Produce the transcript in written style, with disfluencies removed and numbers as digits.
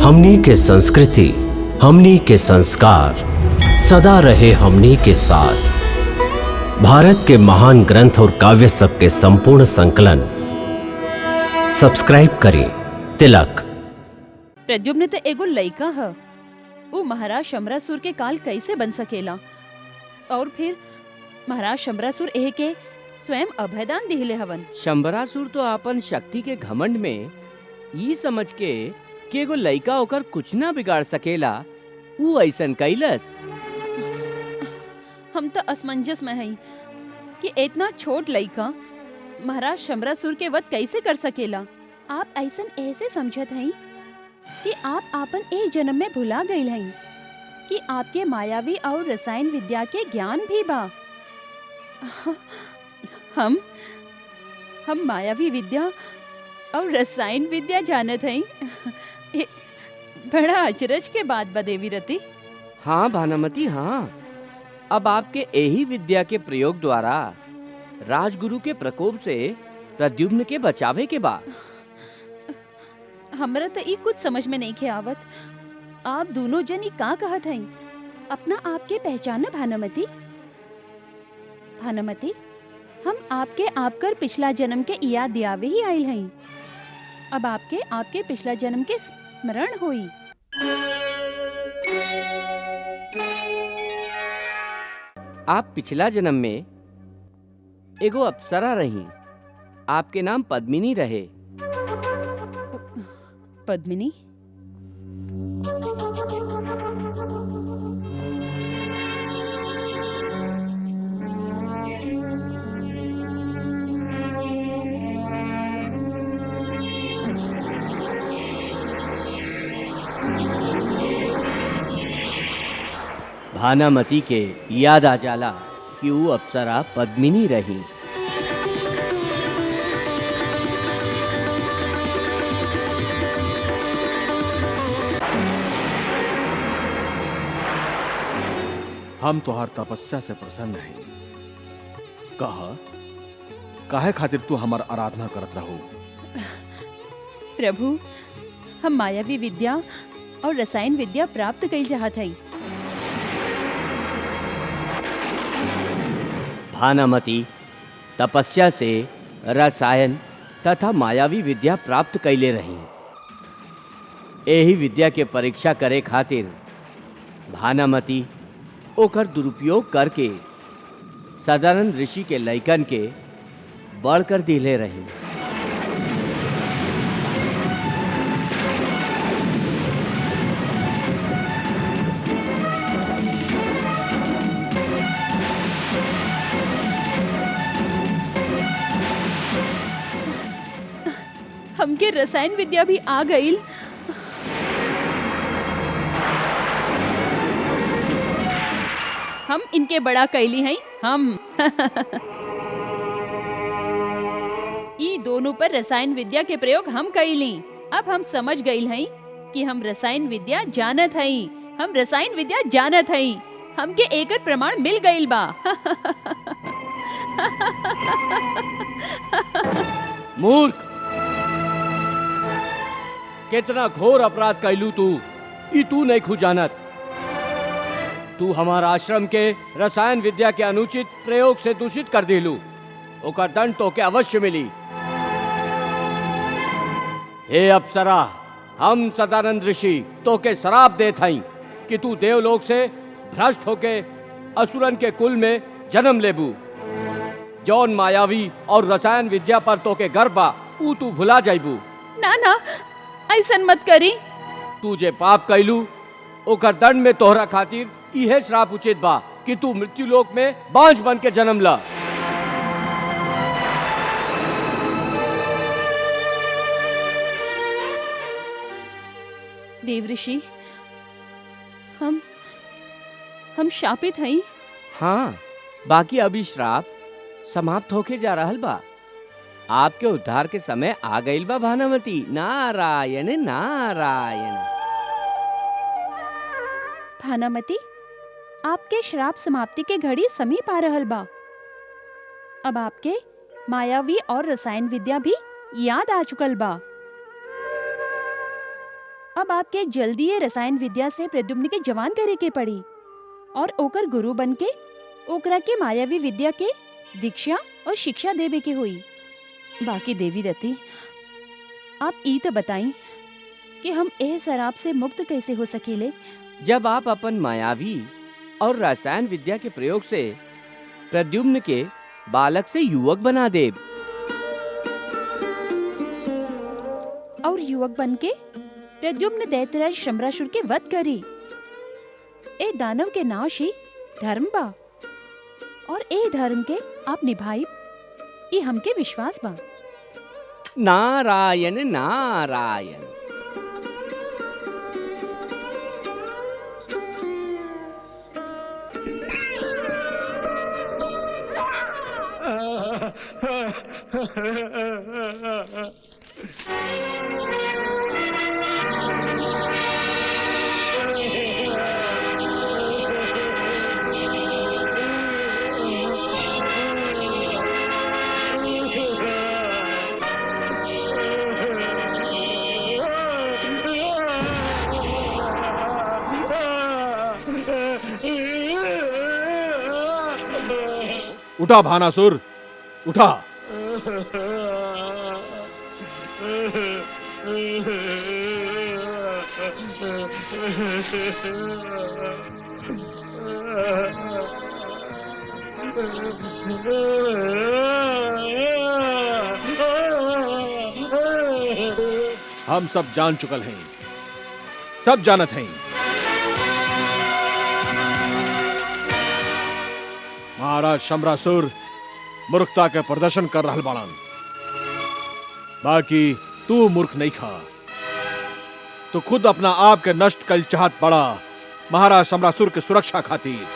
हमनी के संस्कृति, हमनी के संस्कार सदा रहे हमनी के साथ। भारत के महान ग्रंथ और काव्य सब के संपूर्ण संकलन सब्सक्राइब करें। तिलक। प्रद्युम्न तो एगो लइका ह, वो महाराज शंबरासुर के काल कैसे बन सकेला? और फिर महाराज शंबरासुर एह के स्वयं अभयदान दिहले हवन। शंबरासुर तो अपन शक्ति के घमंड में ई समझ के कि एगो लइका ओकर कुछ ना बिगाड़ सकेला, ऊ ऐसन कैलस। हम तो असमंजस में हई कि इतना छोट लइका महाराज शंबरासुर के वध कैसे कर सकेला। आप ऐसन ऐसे समझत हई कि आप आपन एक जन्म में भुला गईल हई कि आपके मायावी और रसायन विद्या के ज्ञान भी बा। हम मायावी विद्या और रसायन विद्या जानत हई। बड़ा अचरज के बात बा देवी रति। हाँ भानुमति, हाँ। अब आपके यही विद्या के प्रयोग द्वारा राजगुरु के प्रकोप से प्रद्युम्न के बचावे के बा। हमरा तो ई कुछ समझ में नहीं खे आवत। आप दोनों जन ई का कहत हई? अपना आपके पहचाना भानुमति। भानुमति, हम आपके आपकर पिछला जन्म के याद दियावे ही आइल हई। अब आपके पिछला जन्म के स्मरण होई। आप पिछला जन्म में एगो अप्सरा रही। आपके नाम पद्मिनी रहे। पद्मिनी? भानुमति के याद आ जाला कि वो अप्सरा पद्मिनी रही। हम तोहार तपस्या से प्रसन्न हैं। काहे खातिर तू हमार आराधना करत रहो? प्रभु, हम मायावी विद्या और रसायन विद्या प्राप्त कइल चाहत हई। भानुमति तपस्या से रसायन तथा मायावी विद्या प्राप्त कैले रही। यही विद्या के परीक्षा करे खातिर भानुमति ओकर दुरुपयोग करके सदानंद ऋषि के लइकन के बढ़कर दिले रही। हमके रसायन विद्या भी आ गईल। हम इनके बड़ा कैली हैं। हम ई दोनों पर रसायन विद्या के प्रयोग हम कैली। अब हम समझ गईल हैं कि हम रसायन विद्या जानत हई। हम रसायन विद्या जानत हई। हमके एकर प्रमाण मिल गईल बा। मूर्ख! कितना घोर अपराध कैलू तू, ई तू नहीं खुजानत। तू हमारा आश्रम के रसायन विद्या के अनुचित प्रयोग से दूषित कर दिलू। ओकर दंड तो के अवश्य मिली। हे अप्सरा, हम सदानंद ऋषि तो के श्राप देत हई कि तू देवलोक से भ्रष्ट होके असुरन के कुल में जन्म लेबू। जौन मायावी और रसायन विद्या पर तो के गर्व बा, ऊ तू भुला जाइबू। ना ना, ऐसन मत करी। तू जे पाप कैलू ओकर दंड में तोहरा खातिर इहे श्राप उचित बा कि तू मृत्यु लोक में बांझ बन के जन्म ला। देव ऋषि, हम शापित हई। हाँ, बाकी अभी श्राप समाप्त होके जा रहल बा। आपके उद्धार के समय आ गईल बा भानुमति। नारायण नारायण। भानुमति, आपके श्राप समाप्ति के घड़ी समीप आ रहल बा। अब आपके मायावी और रसायन विद्या भी याद आ चुकल बा। अब आपके जल्दी ये रसायन विद्या से प्रद्युम्न के जवान करे के पड़ी और ओकर गुरु बन के ओकरा के मायावी विद्या के दीक्षा और शिक्षा देवे के हुई। बाकी देवी रति, आप ई तो बताई कि हम एह शराब से मुक्त कैसे हो सकेले। जब आप अपन मायावी और रसायन विद्या के प्रयोग से प्रद्युम्न के बालक से युवक बना दे और युवक बन के प्रद्युम्न दैत्यराज शम्रासुर के वध करी। ए दानव के नाश ही धर्म बा और ए धर्म के आप निभाई, ई हमके विश्वास बा। नारायण नारायण। उठा भानासुर, उठा। हम सब जान चुकल हैं, सब जानत हैं। महाराज शम्रासुर मूर्खता के प्रदर्शन कर रहल बाड़न। बाकी तू मूर्ख नहीं खा, तो खुद अपना आप के नष्ट कल चाहत बड़ा महाराज शम्रासुर के सुरक्षा खातिर।